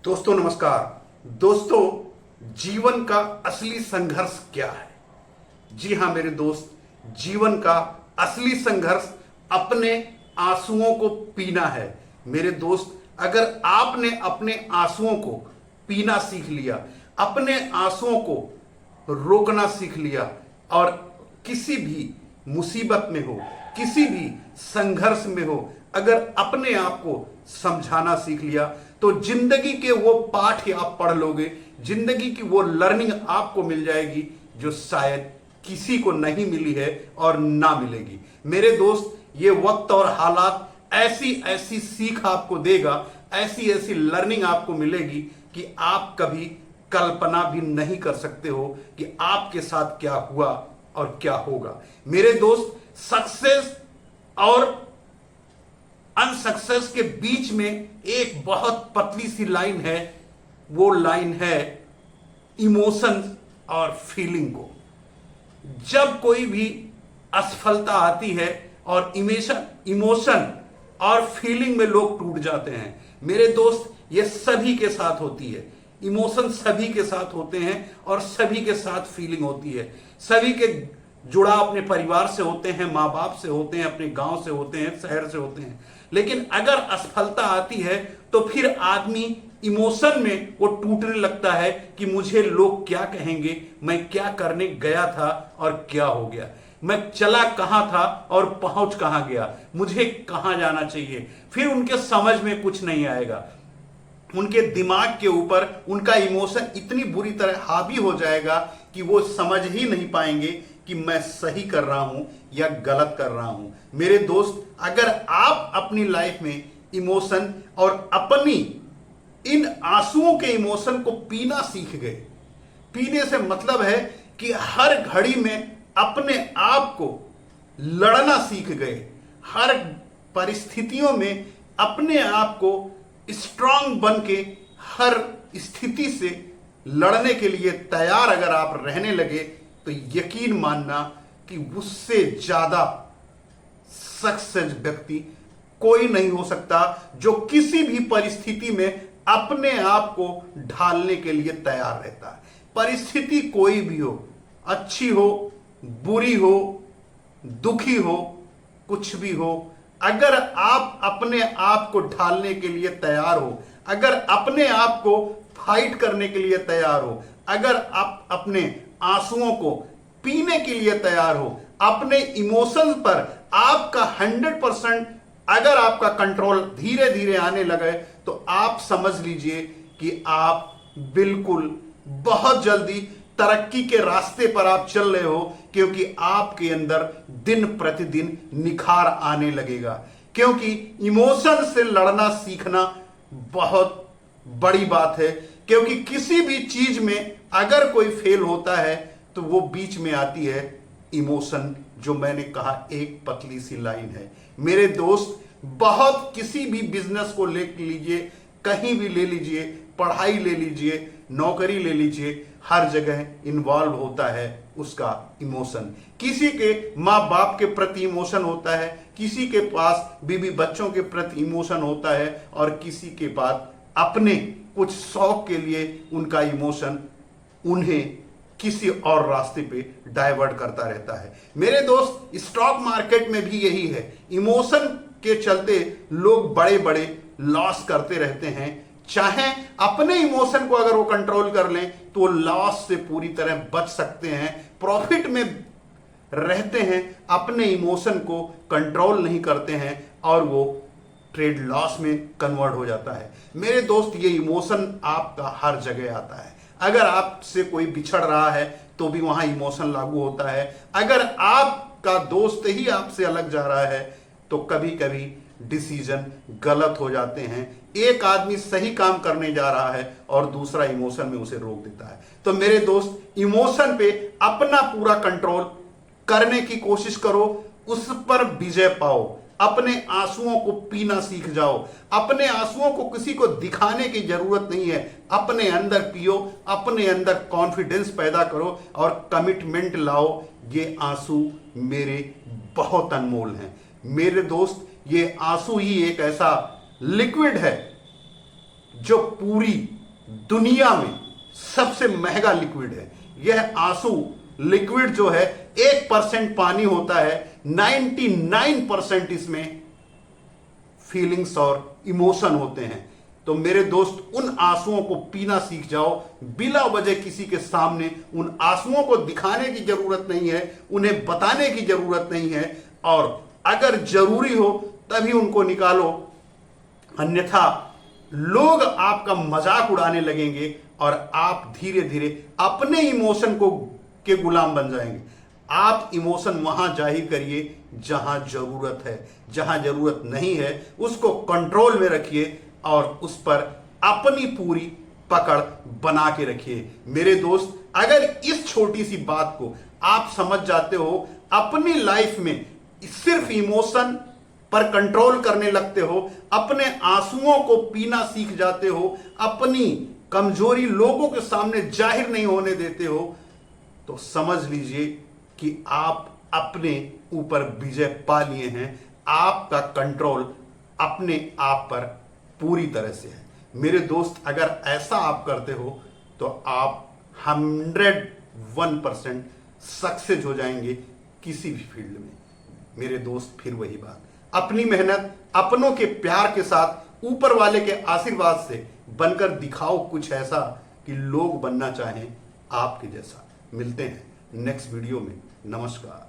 दोस्तों नमस्कार। दोस्तों, जीवन का असली संघर्ष क्या है? जी हां मेरे दोस्त, जीवन का असली संघर्ष अपने आंसुओं को पीना है। मेरे दोस्त, अगर आपने अपने आंसुओं को पीना सीख लिया, अपने आंसुओं को रोकना सीख लिया और किसी भी मुसीबत में हो, किसी भी संघर्ष में हो, अगर अपने आप को समझाना सीख लिया तो जिंदगी के वो पाठ आप पढ़ लोगे, जिंदगी की वो लर्निंग आपको मिल जाएगी जो शायद किसी को नहीं मिली है और ना मिलेगी। मेरे दोस्त, ये वक्त और हालात ऐसी ऐसी सीख आपको देगा, ऐसी ऐसी लर्निंग आपको मिलेगी कि आप कभी कल्पना भी नहीं कर सकते हो कि आपके साथ क्या हुआ और क्या होगा। मेरे दोस्त, सक्सेस और अनसक्सेस के बीच में एक बहुत पतली सी लाइन है। वो लाइन है इमोशन और फीलिंग को। जब कोई भी असफलता आती है और इमोशन और फीलिंग में लोग टूट जाते हैं। मेरे दोस्त, ये सभी के साथ होती है। इमोशन सभी के साथ होते हैं और सभी के साथ फीलिंग होती है। सभी के जुड़ाव अपने परिवार से होते हैं, माँ बाप से होते हैं, अपने गांव से होते हैं, शहर से होते हैं। लेकिन अगर असफलता आती है तो फिर आदमी इमोशन में वो टूटने लगता है कि मुझे लोग क्या कहेंगे, मैं क्या करने गया था और क्या हो गया, मैं चला कहां था और पहुंच कहां गया, मुझे कहां जाना चाहिए। फिर उनके समझ में कुछ नहीं आएगा। उनके दिमाग के ऊपर उनका इमोशन इतनी बुरी तरह हावी हो जाएगा कि वो समझ ही नहीं पाएंगे कि मैं सही कर रहा हूं या गलत कर रहा हूं। मेरे दोस्त, अगर आप अपनी लाइफ में इमोशन और अपनी इन आंसुओं के इमोशन को पीना सीख गए, पीने से मतलब है कि हर घड़ी में अपने आप को लड़ना सीख गए, हर परिस्थितियों में अपने आप को स्ट्रांग बन के हर स्थिति से लड़ने के लिए तैयार अगर आप रहने लगे तो यकीन मानना कि उससे ज्यादा सक्सेस व्यक्ति कोई नहीं हो सकता जो किसी भी परिस्थिति में अपने आप को ढालने के लिए तैयार रहता है। परिस्थिति कोई भी हो, अच्छी हो, बुरी हो, दुखी हो, कुछ भी हो, अगर आप अपने आप को ढालने के लिए तैयार हो, अगर अपने आप को फाइट करने के लिए तैयार हो, अगर आप अपने आंसुओं को पीने के लिए तैयार हो, अपने इमोशंस पर आपका 100% अगर आपका कंट्रोल धीरे धीरे आने लगे तो आप समझ लीजिए कि आप बिल्कुल बहुत जल्दी तरक्की के रास्ते पर आप चल रहे हो, क्योंकि आपके अंदर दिन प्रतिदिन निखार आने लगेगा। क्योंकि इमोशन से लड़ना सीखना बहुत बड़ी बात है। क्योंकि किसी भी चीज में अगर कोई फेल होता है तो वो बीच में आती है इमोशन, जो मैंने कहा एक पतली सी लाइन है। मेरे दोस्त, बहुत किसी भी बिजनेस को ले लीजिए, कहीं भी ले लीजिए, पढ़ाई ले लीजिए, नौकरी ले लीजिए, हर जगह इन्वॉल्व होता है उसका इमोशन। किसी के माँ बाप के प्रति इमोशन होता है, किसी के पास बीवी बच्चों के प्रति इमोशन होता है और किसी के पास अपने कुछ शौक के लिए उनका इमोशन उन्हें किसी और रास्ते पे डाइवर्ट करता रहता है। मेरे दोस्त, स्टॉक मार्केट में भी यही है। इमोशन के चलते लोग बड़े बड़े लॉस करते रहते हैं। चाहे अपने इमोशन को अगर वो कंट्रोल कर लें तो वो लॉस से पूरी तरह बच सकते हैं, प्रॉफिट में रहते हैं। अपने इमोशन को कंट्रोल नहीं करते हैं और वो ट्रेड लॉस में कन्वर्ट हो जाता है। मेरे दोस्त, ये इमोशन आपका हर जगह आता है। अगर आपसे कोई बिछड़ रहा है तो भी वहां इमोशन लागू होता है। अगर आपका दोस्त ही आपसे अलग जा रहा है तो कभी कभी डिसीजन गलत हो जाते हैं। एक आदमी सही काम करने जा रहा है और दूसरा इमोशन में उसे रोक देता है। तो मेरे दोस्त, इमोशन पे अपना पूरा कंट्रोल करने की कोशिश करो, उस पर विजय पाओ। अपने आंसुओं को पीना सीख जाओ। अपने आंसुओं को किसी को दिखाने की जरूरत नहीं है, अपने अंदर पियो, अपने अंदर कॉन्फिडेंस पैदा करो और कमिटमेंट लाओ। ये आंसू मेरे बहुत अनमोल हैं। मेरे दोस्त, ये आंसू ही एक ऐसा लिक्विड है जो पूरी दुनिया में सबसे महंगा लिक्विड है। यह आंसू लिक्विड जो है 1% पानी होता है, 99% इसमें फीलिंग्स और इमोशन होते हैं। तो मेरे दोस्त, उन आंसुओं को पीना सीख जाओ। बिला वजह किसी के सामने उन आंसुओं को दिखाने की जरूरत नहीं है, उन्हें बताने की जरूरत नहीं है, और अगर जरूरी हो तभी उनको निकालो, अन्यथा लोग आपका मजाक उड़ाने लगेंगे और आप धीरे धीरे अपने इमोशन को के गुलाम बन जाएंगे। आप इमोशन वहां जाहिर करिए जहां जरूरत है, जहां जरूरत नहीं है उसको कंट्रोल में रखिए और उस पर अपनी पूरी पकड़ बना के रखिए। मेरे दोस्त, अगर इस छोटी सी बात को आप समझ जाते हो, अपनी लाइफ में सिर्फ इमोशन पर कंट्रोल करने लगते हो, अपने आंसुओं को पीना सीख जाते हो, अपनी कमजोरी लोगों के सामने जाहिर नहीं होने देते हो, तो समझ लीजिए कि आप अपने ऊपर विजय पा लिए हैं। आपका कंट्रोल अपने आप पर पूरी तरह से है। मेरे दोस्त, अगर ऐसा आप करते हो तो आप 101% सक्सेस हो जाएंगे किसी भी फील्ड में। मेरे दोस्त, फिर वही बात, अपनी मेहनत, अपनों के प्यार के साथ, ऊपर वाले के आशीर्वाद से बनकर दिखाओ कुछ ऐसा कि लोग बनना चाहें आपके जैसा। मिलते हैं नेक्स्ट वीडियो में। नमस्कार।